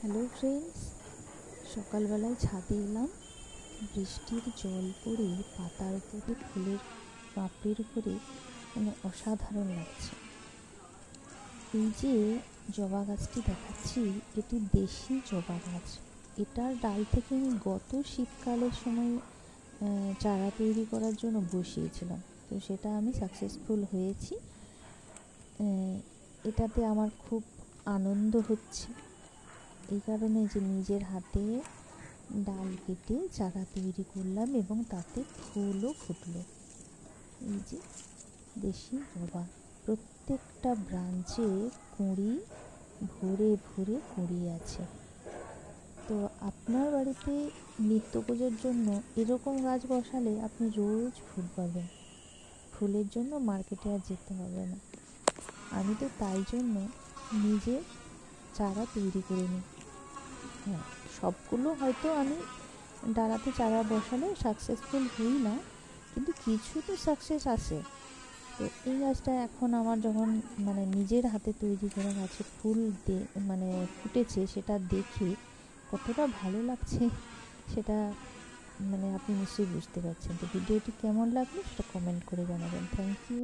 Hello friends, সকালবেলায় ছাদে এলাম। বৃষ্টির জল পড়ে পাতার উপরে, ফুলের পাপড়ির উপরে অসাধারণ লাগছে। এই যে জবা গাছটি দেখাচ্ছি, এটি দেশি জবা গাছ। এটার ডাল থেকে আমি গত শীতকালের সময় চারা তৈরি করার জন্য বসিয়েছিলাম, তো সেটা আমি সাকসেসফুল হয়েছি। এটাতে আমার খুব আনন্দ হচ্ছে, এই কারণে যে নিজের হাতে ডাল কেটে চারা তৈরি করলাম এবং তাতে ফুলও ফুটলো। এই যে দেশি জবা, প্রত্যেকটা ব্রাঞ্চে কুঁড়ি ভরে ভরে কুঁড়ি আছে। তো আপনার বাড়িতে নিত্য পুজোর জন্য এরকম গাছ বসালে আপনি রোজ ফুল পাবেন। ফুলের জন্য মার্কেটে আর যেতে হবে না। আমি তো তাই জন্য নিজে চারা তৈরি করে নিই। হ্যাঁ, সবগুলো হয়তো আমি ডালাতে চারা বসালে সাকসেসফুল হই না, কিন্তু কিছু তো সাকসেস আসে। তো এই গাছটা এখন আমার যখন নিজের হাতে তৈরি করা গাছে ফুল ফুটেছে, সেটা দেখে কতটা ভালো লাগছে সেটা আপনি নিশ্চয়ই বুঝতে পারছেন। তো ভিডিওটি কেমন লাগলো সেটা কমেন্ট করে জানাবেন। Thank you.